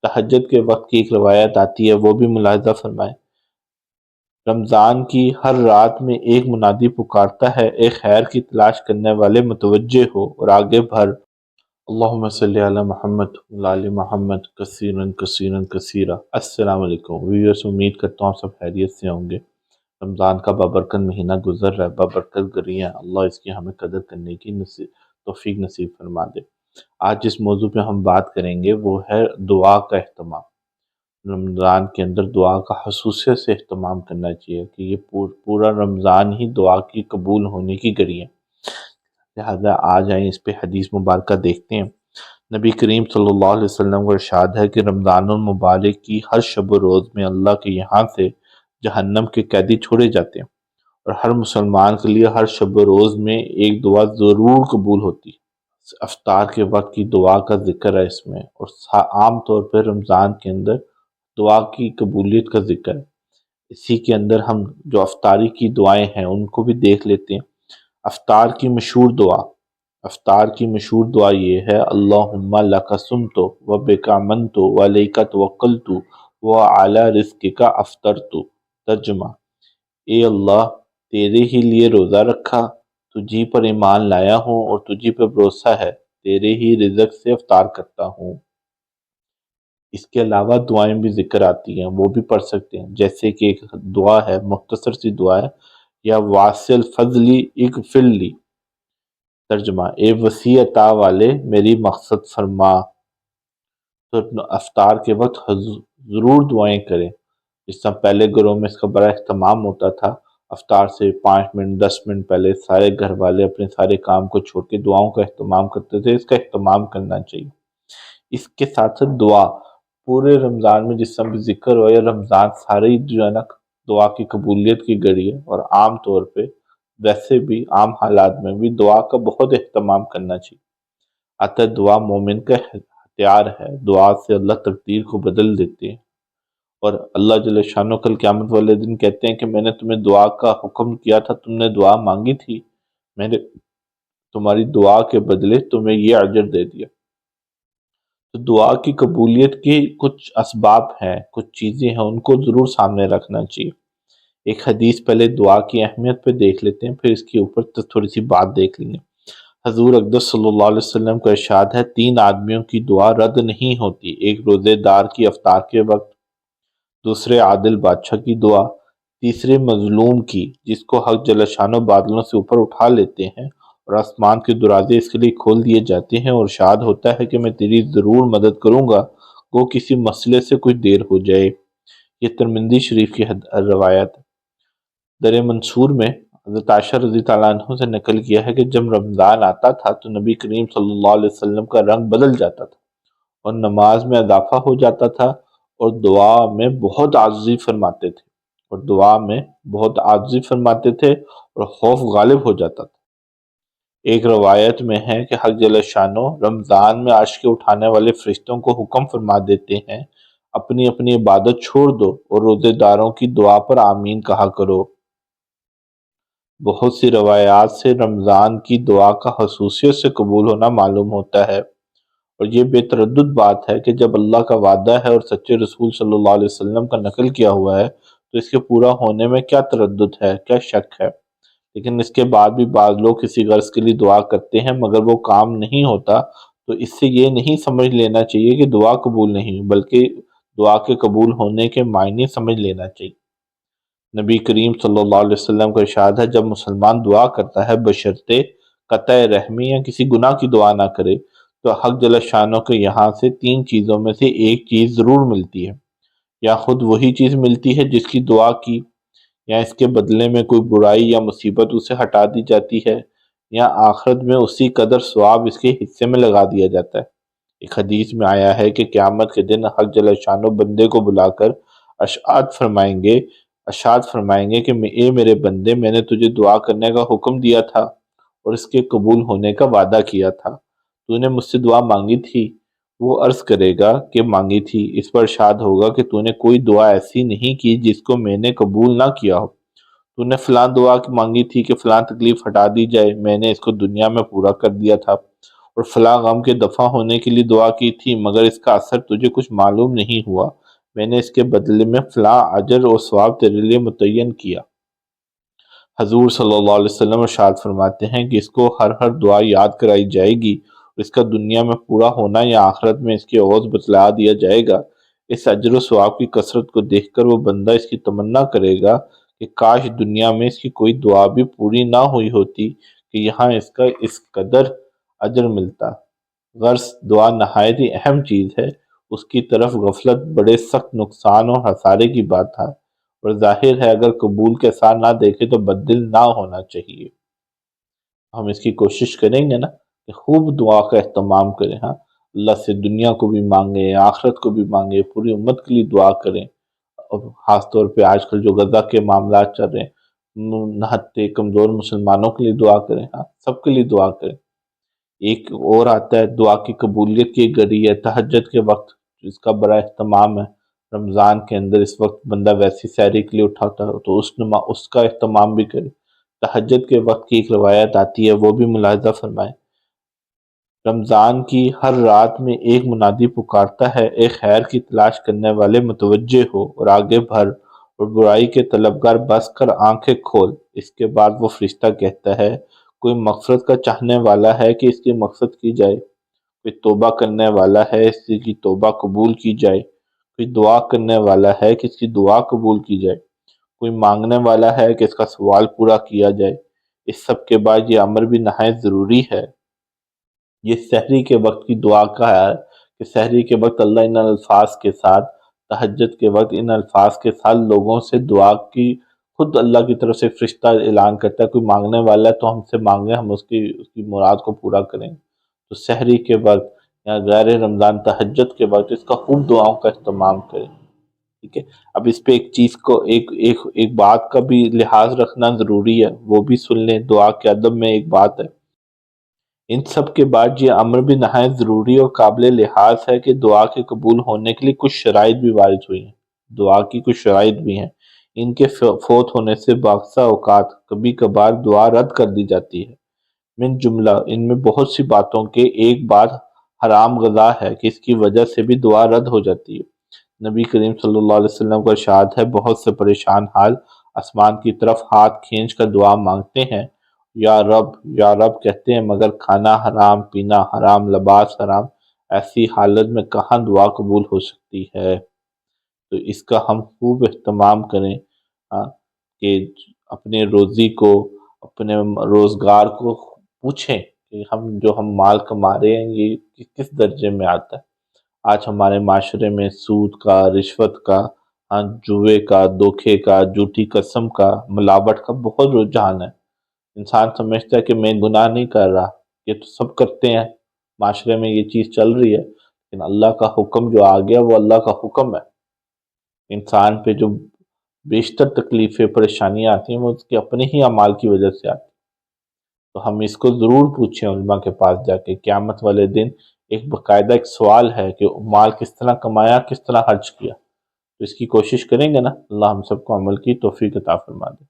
تہجد کے وقت کی ایک روایت آتی ہے، وہ بھی ملاحظہ فرمائیں۔ رمضان کی ہر رات میں ایک منادی پکارتا ہے، اے خیر کی تلاش کرنے والے متوجہ ہو اور آگے بڑھ۔ اللہم صلی علی محمد وعلی آل محمد کثیرا کثیرا کثیرا۔ السلام علیکم ویورز، امید کرتا ہوں سب خیریت سے ہوں گے۔ رمضان کا بابرکت مہینہ گزر رہا ہے، بابرکت گھڑیاں، اللہ اس کی ہمیں قدر کرنے کی توفیق نصیب فرما دے۔ آج جس موضوع پہ ہم بات کریں گے وہ ہے دعا کا اہتمام۔ رمضان کے اندر دعا کا خصوصیت سے اہتمام کرنا چاہیے کہ یہ پورا رمضان ہی دعا کی قبول ہونے کی گھڑی ہے۔ لہذا آج آئیں اس پہ حدیث مبارکہ دیکھتے ہیں۔ نبی کریم صلی اللہ علیہ وسلم کا ارشاد ہے کہ رمضان المبارک کی ہر شب و روز میں اللہ کے یہاں سے جہنم کے قیدی چھوڑے جاتے ہیں، اور ہر مسلمان کے لیے ہر شب و روز میں ایک دعا ضرور قبول ہوتی ہے۔ افطار کے وقت کی دعا کا ذکر ہے اس میں، اور عام طور پر رمضان کے اندر دعا کی قبولیت کا ذکر ہے۔ اسی کے اندر ہم جو افطاری کی دعائیں ہیں ان کو بھی دیکھ لیتے ہیں۔ افطار کی مشہور دعا یہ ہے، اللہم لک صمت و بک آمنت و علیک توکلت و علی رزقک افطرت۔ ترجمہ: اے اللہ، تیرے ہی لیے روزہ رکھا، تجھی پر ایمان لایا ہوں اور تجھی پر بھروسہ ہے، تیرے ہی رزق سے افطار کرتا ہوں۔ اس کے علاوہ دعائیں بھی ذکر آتی ہیں، وہ بھی پڑھ سکتے ہیں، جیسے کہ ایک دعا ہے، مختصر سی دعا ہے، یا واصل فضلی اغفر لی۔ ترجمہ: اے وسیع عطا والے میری مغفرت فرما۔ تو افطار کے وقت ضرور دعائیں کریں۔ جس طرح پہلے گھروں میں اس کا بڑا اہتمام ہوتا تھا، افطار سے 5 منٹ 10 منٹ پہلے سارے گھر والے اپنے سارے کام کو چھوڑ کے دعاؤں کا اہتمام کرتے تھے۔ اس کا اہتمام کرنا چاہیے۔ اس کے ساتھ ساتھ دعا پورے رمضان میں جس طرح بھی ذکر ہوا، یا رمضان سارے ہی جو ہے نا دعا کی قبولیت کی گھڑی ہے، اور عام طور پہ ویسے بھی عام حالات میں بھی دعا کا بہت اہتمام کرنا چاہیے۔ آتا دعا مومن کا ہتھیار ہے، دعا سے اللہ تقدیر کو بدل دیتے ہیں، اور اللہ جل شانہ کل قیامت والے دن کہتے ہیں کہ میں نے تمہیں دعا کا حکم کیا تھا، تم نے دعا مانگی تھی، میں نے تمہاری دعا کے بدلے تمہیں یہ اجر دے دیا۔ تو دعا کی قبولیت کے کچھ اسباب ہیں، کچھ چیزیں ہیں، ان کو ضرور سامنے رکھنا چاہیے۔ ایک حدیث پہلے دعا کی اہمیت پہ دیکھ لیتے ہیں، پھر اس کے اوپر تھوڑی سی بات دیکھ لیں گے۔ حضور اقدس صلی اللہ علیہ وسلم کا ارشاد ہے، 3 آدمیوں کی دعا رد نہیں ہوتی، ایک روزے دار کی افطار کے وقت، دوسرے عادل بادشاہ کی دعا، تیسرے مظلوم کی جس کو حق جل شانہ بادلوں سے اوپر اٹھا لیتے ہیں اور آسمان کے دروازے اس کے لیے کھول دیے جاتے ہیں، اور ارشاد ہوتا ہے کہ میں تیری ضرور مدد کروں گا، وہ کسی مسئلے سے کچھ دیر ہو جائے۔ یہ ترمذی شریف کی روایت۔ در منصور میں حضرت عائشہ رضی اللہ عنہ سے نقل کیا ہے کہ جب رمضان آتا تھا تو نبی کریم صلی اللہ علیہ وسلم کا رنگ بدل جاتا تھا، اور نماز میں اضافہ ہو جاتا تھا، اور دعا میں بہت عاجزی فرماتے تھے، اور خوف غالب ہو جاتا تھا۔ ایک روایت میں ہے کہ حق جل شانہ رمضان میں عرش کے اٹھانے والے فرشتوں کو حکم فرما دیتے ہیں، اپنی اپنی عبادت چھوڑ دو اور روزے داروں کی دعا پر آمین کہا کرو۔ بہت سی روایات سے رمضان کی دعا کا خصوصیت سے قبول ہونا معلوم ہوتا ہے، اور یہ بے تردد بات ہے کہ جب اللہ کا وعدہ ہے اور سچے رسول صلی اللہ علیہ وسلم کا نقل کیا ہوا ہے تو اس کے پورا ہونے میں کیا تردد ہے، کیا شک ہے۔ لیکن اس کے بعد بھی بعض لوگ کسی غرض کے لیے دعا کرتے ہیں، مگر وہ کام نہیں ہوتا، تو اس سے یہ نہیں سمجھ لینا چاہیے کہ دعا قبول نہیں، بلکہ دعا کے قبول ہونے کے معنی سمجھ لینا چاہیے۔ نبی کریم صلی اللہ علیہ وسلم کا ارشاد ہے، جب مسلمان دعا کرتا ہے بشرطے قطع رحمی یا کسی گناہ کی دعا نہ کرے، تو حق جل شانہ کے یہاں سے 3 چیزوں میں سے ایک چیز ضرور ملتی ہے، یا خود وہی چیز ملتی ہے جس کی دعا کی، یا اس کے بدلے میں کوئی برائی یا مصیبت اسے ہٹا دی جاتی ہے، یا آخرت میں اسی قدر ثواب اس کے حصے میں لگا دیا جاتا ہے۔ ایک حدیث میں آیا ہے کہ قیامت کے دن حق جل شانہ بندے کو بلا کر ارشاد فرمائیں گے کہ اے میرے بندے، میں نے تجھے دعا کرنے کا حکم دیا تھا اور اس کے قبول ہونے کا وعدہ کیا تھا، تو نے مجھ سے دعا مانگی تھی؟ وہ عرض کرے گا کہ مانگی تھی۔ اس پر ارشاد ہوگا کہ تو نے کوئی دعا ایسی نہیں کی جس کو میں نے قبول نہ کیا ہو، تو نے فلاں دعا مانگی تھی کہ فلاں تکلیف ہٹا دی جائے، میں نے اس کو دنیا میں پورا کر دیا تھا، اور فلاں غم کے دفع ہونے کے لیے دعا کی تھی مگر اس کا اثر تجھے کچھ معلوم نہیں ہوا، میں نے اس کے بدلے میں فلاں اجر اور ثواب تیرے لیے متعین کیا۔ حضور صلی اللہ علیہ وسلم ارشاد فرماتے ہیں کہ اس کو ہر دعا یاد کرائی جائے گی، اور اس کا دنیا میں پورا ہونا یا آخرت میں اس کی عوض بتلا دیا جائے گا۔ اس اجر و ثواب کی کثرت کو دیکھ کر وہ بندہ اس کی تمنا کرے گا کہ کاش دنیا میں اس کی کوئی دعا بھی پوری نہ ہوئی ہوتی کہ یہاں اس کا اس قدر اجر ملتا۔ غرض دعا نہایت ہی اہم چیز ہے، اس کی طرف غفلت بڑے سخت نقصان اور خسارے کی بات ہے، اور ظاہر ہے اگر قبول کے آثار نہ دیکھے تو بددل نہ ہونا چاہیے۔ ہم اس کی کوشش کریں گے نا کہ خوب دعا کا اہتمام کریں، ہاں اللہ سے دنیا کو بھی مانگیں، آخرت کو بھی مانگیں، پوری امت کے لیے دعا کریں، اور خاص طور پہ آج کل جو غزہ کے معاملات چل رہے ہیں، نہتے کمزور مسلمانوں کے لیے دعا کریں، ہاں سب کے لیے دعا کریں۔ ایک اور آتا ہے دعا کی قبولیت کی ذریعہ تہجد کے وقت، جس کا بڑا اہتمام ہے۔ رمضان کے اندر اس وقت بندہ ویسی سحری کے لیے اٹھاتا ہے تو اس کا اہتمام بھی کرے۔ تہجد کے وقت کی ایک روایت آتی ہے، وہ بھی ملاحظہ فرمائیں۔ رمضان کی ہر رات میں ایک منادی پکارتا ہے، اے خیر کی تلاش کرنے والے متوجہ ہو اور آگے بڑھ، اور برائی کے طلبگار بس کر آنکھیں کھول۔ اس کے بعد وہ فرشتہ کہتا ہے، کوئی مغفرت کا چاہنے والا ہے کہ اس کی مغفرت کی جائے، کوئی توبہ کرنے والا ہے اس کی توبہ قبول کی جائے، کوئی دعا کرنے والا ہے کہ اس کی دعا قبول کی جائے، کوئی مانگنے والا ہے کہ اس کا سوال پورا کیا جائے۔ اس سب کے بعد یہ امر بھی نہایت ضروری ہے، یہ سحری کے وقت کی دعا کا ہے کہ سحری کے وقت اللہ ان الفاظ کے ساتھ، تہجد کے وقت ان الفاظ کے ساتھ لوگوں سے دعا کی، خود اللہ کی طرف سے فرشتہ اعلان کرتا ہے، کوئی مانگنے والا ہے تو ہم سے مانگیں، ہم اس کی مراد کو پورا کریں۔ تو سحری کے وقت یا غیر رمضان تہجد کے وقت اس کا خوب دعاؤں کا اہتمام کریں، ٹھیک ہے۔ اب اس پہ ایک چیز کو ایک بات کا بھی لحاظ رکھنا ضروری ہے، وہ بھی سن لیں۔ دعا کے ادب میں ایک بات ہے، ان سب کے بعد یہ امر بھی نہایت ضروری اور قابل لحاظ ہے کہ دعا کے قبول ہونے کے لیے کچھ شرائط بھی وارد ہوئی ہیں۔ دعا کی کچھ شرائط بھی ہیں، ان کے فوت ہونے سے بعض اوقات کبھی کبھار دعا رد کر دی جاتی ہے۔ من جملہ ان میں بہت سی باتوں کے ایک بات حرام غذا ہے کہ اس کی وجہ سے بھی دعا رد ہو جاتی ہے۔ نبی کریم صلی اللہ علیہ وسلم کا ارشاد ہے، بہت سے پریشان حال آسمان کی طرف ہاتھ کھینچ کر دعا مانگتے ہیں، یا رب یا رب کہتے ہیں، مگر کھانا حرام، پینا حرام، لباس حرام، ایسی حالت میں کہاں دعا قبول ہو سکتی ہے؟ تو اس کا ہم خوب اہتمام کریں، کہ اپنے روزی کو، اپنے روزگار کو پوچھیں کہ ہم مال کما رہے ہیں یہ کس درجے میں آتا ہے۔ آج ہمارے معاشرے میں سود کا، رشوت کا، جوئے کا، دھوکے کا، جھوٹی قسم کا، ملاوٹ کا بہت رجحان ہے۔ انسان سمجھتا ہے کہ میں گناہ نہیں کر رہا، یہ تو سب کرتے ہیں، معاشرے میں یہ چیز چل رہی ہے، لیکن اللہ کا حکم جو آ گیا وہ اللہ کا حکم ہے۔ انسان پہ جو بیشتر تکلیفیں پریشانیاں آتی ہیں وہ اس کے اپنے ہی اعمال کی وجہ سے آتی ہیں۔ تو ہم اس کو ضرور پوچھیں علماء کے پاس جا کے، قیامت والے دن ایک باقاعدہ ایک سوال ہے کہ مال کس طرح کمایا، کس طرح خرچ کیا۔ تو اس کی کوشش کریں گے نا، اللہ ہم سب کو عمل کی توفیق عطا فرما دے۔